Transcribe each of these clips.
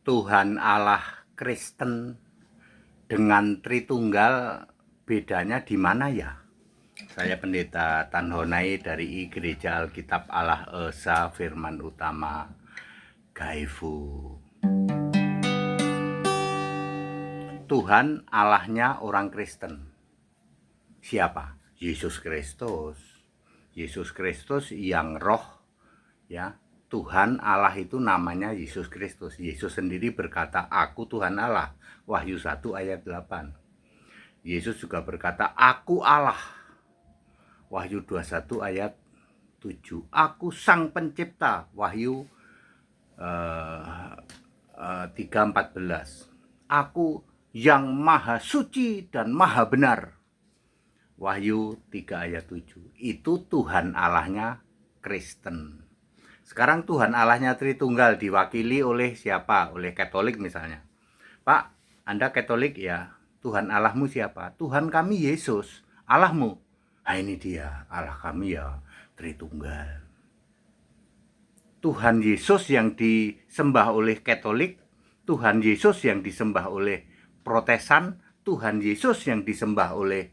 Tuhan Allah Kristen dengan Tritunggal bedanya di mana ya? Saya Pendeta Tan Honai dari Gereja Alkitab Allah Esa Firman Utama Gaifu. Tuhan Allahnya orang Kristen. Siapa? Yesus Kristus. Yesus Kristus yang roh, ya. Tuhan Allah itu namanya Yesus Kristus. Yesus sendiri berkata, "Aku Tuhan Allah." Wahyu 1 ayat 8. Yesus juga berkata, "Aku Allah." Wahyu 21 ayat 7. "Aku Sang Pencipta." Wahyu 3:14. "Aku yang maha suci dan maha benar." Wahyu 3 ayat 7. Itu Tuhan Allahnya Kristen. Sekarang Tuhan Allahnya Tritunggal diwakili oleh siapa? Oleh Katolik misalnya. "Pak, Anda Katolik ya, Tuhan Allahmu siapa?" "Tuhan kami Yesus." "Allahmu?" "Nah ini dia, Allah kami ya Tritunggal." Tuhan Yesus yang disembah oleh Katolik, Tuhan Yesus yang disembah oleh Protestan, Tuhan Yesus yang disembah oleh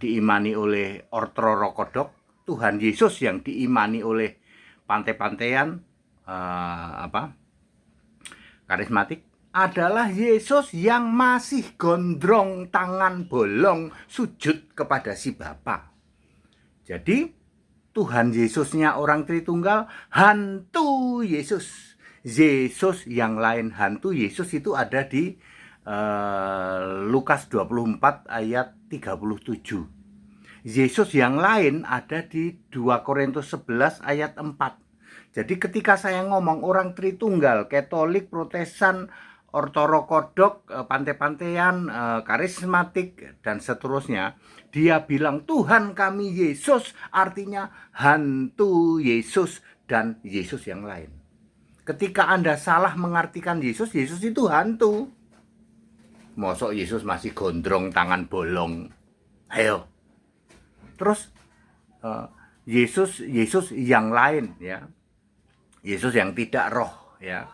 diimani oleh Ortodoks, Tuhan Yesus yang diimani oleh pantai-pantaian karismatik adalah Yesus yang masih gondrong tangan bolong sujud kepada si Bapa. Jadi Tuhan Yesusnya orang Tritunggal, hantu Yesus. Yesus yang lain hantu Yesus itu ada di Lukas 24 ayat 37. Yesus yang lain ada di 2 Korintus 11 ayat 4. Jadi ketika saya ngomong orang Tritunggal, Katolik, Protestan, Ortodoks, pantai-pantaian, karismatik, dan seterusnya, dia bilang Tuhan kami Yesus, artinya hantu Yesus dan Yesus yang lain. Ketika Anda salah mengartikan Yesus, Yesus itu hantu. Mosok Yesus masih gondrong tangan bolong. Ayo. Terus Yesus yang lain, ya. Yesus yang tidak roh, ya.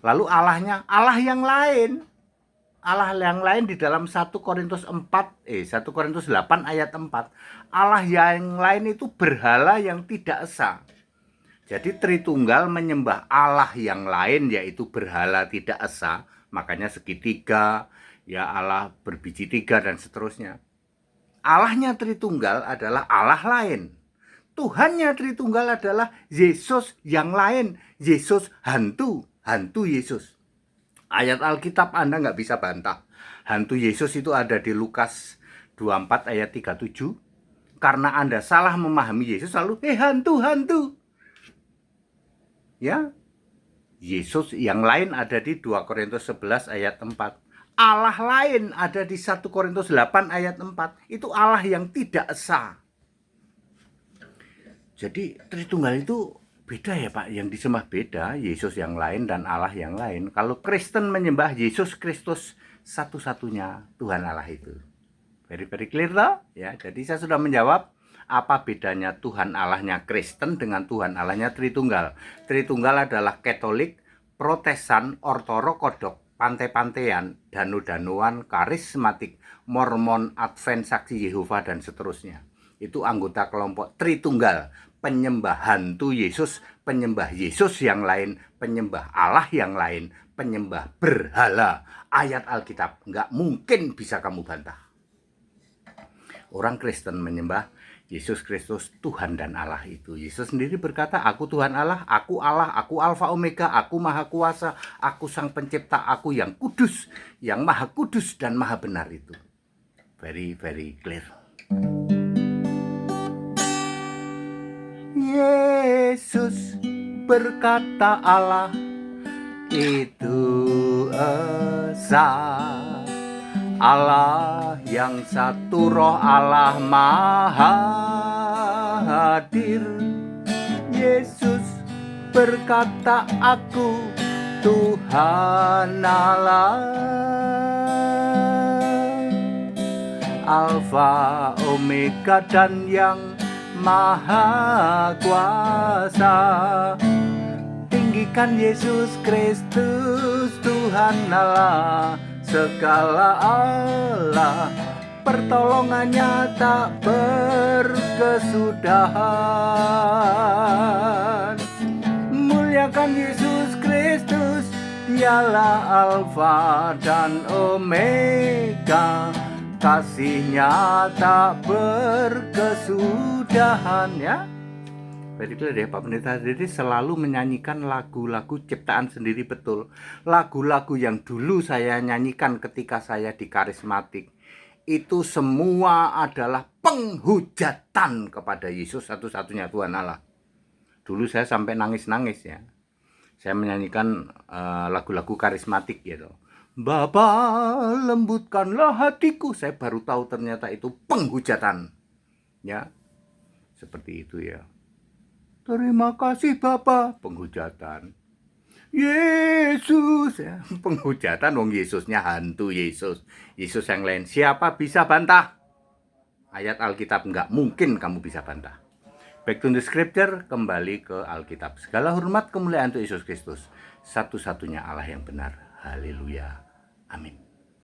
Lalu Allahnya Allah yang lain. Allah yang lain di dalam 1 Korintus 8 ayat 4. Allah yang lain itu berhala yang tidak esa. Jadi Tritunggal menyembah Allah yang lain, yaitu berhala tidak esa, makanya segitiga, ya, Allah berbiji tiga dan seterusnya. Allahnya Tritunggal adalah Allah lain. Tuhannya Tritunggal adalah Yesus yang lain. Yesus hantu Yesus. Ayat Alkitab Anda nggak bisa bantah. Hantu Yesus itu ada di Lukas 24 ayat 37. Karena Anda salah memahami Yesus, lalu hantu. Ya, Yesus yang lain ada di 2 Korintus 11 ayat 4. Allah lain ada di 1 Korintus 8 ayat 4. Itu Allah yang tidak esa. Jadi Tritunggal itu beda ya Pak, yang disembah beda, Yesus yang lain dan Allah yang lain. Kalau Kristen menyembah Yesus Kristus satu-satunya Tuhan Allah itu. Very clear toh? Ya, jadi saya sudah menjawab apa bedanya Tuhan Allahnya Kristen dengan Tuhan Allahnya Tritunggal. Tritunggal adalah Katolik, Protestan, Ortodoks, pantai-pantaian, danu-danuan, karismatik, Mormon, Advent, Saksi Yehova, dan seterusnya. Itu anggota kelompok Tritunggal, penyembah hantu Yesus, penyembah Yesus yang lain, penyembah Allah yang lain, penyembah berhala. Ayat Alkitab nggak mungkin bisa kamu bantah. Orang Kristen menyembah Yesus Kristus Tuhan dan Allah itu. Yesus sendiri berkata, "Aku Tuhan Allah, aku Alfa Omega, aku Maha Kuasa, aku Sang Pencipta, aku yang kudus, yang Maha Kudus dan Maha Benar." Itu very clear. Yesus berkata Allah itu esa, Allah yang satu roh, Allah maha hadir. Yesus berkata, "Aku Tuhan Allah, Alfa Omega dan yang maha kuasa." Tinggikan Yesus Kristus Tuhan Allah, segala Allah, pertolongannya tak berkesudahan. Muliakan Yesus Kristus, Dialah Alfa dan Omega, kasih-Nya tak berkesudahan. Ya, very clear ya Pak Pendeta. Jadi selalu menyanyikan lagu-lagu ciptaan sendiri, betul. Lagu-lagu yang dulu saya nyanyikan ketika saya di karismatik, itu semua adalah penghujatan kepada Yesus satu-satunya Tuhan Allah. Dulu saya sampai nangis-nangis ya. Saya menyanyikan lagu-lagu karismatik gitu. Bapa, lembutkanlah hatiku. Saya baru tahu ternyata itu penghujatan. Ya, seperti itu ya. Terima kasih Bapa, penghujatan. Yesus ya, penghujatan. Wong Yesusnya hantu Yesus. Yesus yang lain. Siapa bisa bantah? Ayat Alkitab nggak mungkin kamu bisa bantah. Back to the scripture, kembali ke Alkitab. Segala hormat kemuliaan untuk Yesus Kristus, satu-satunya Allah yang benar. Haleluya. Amin.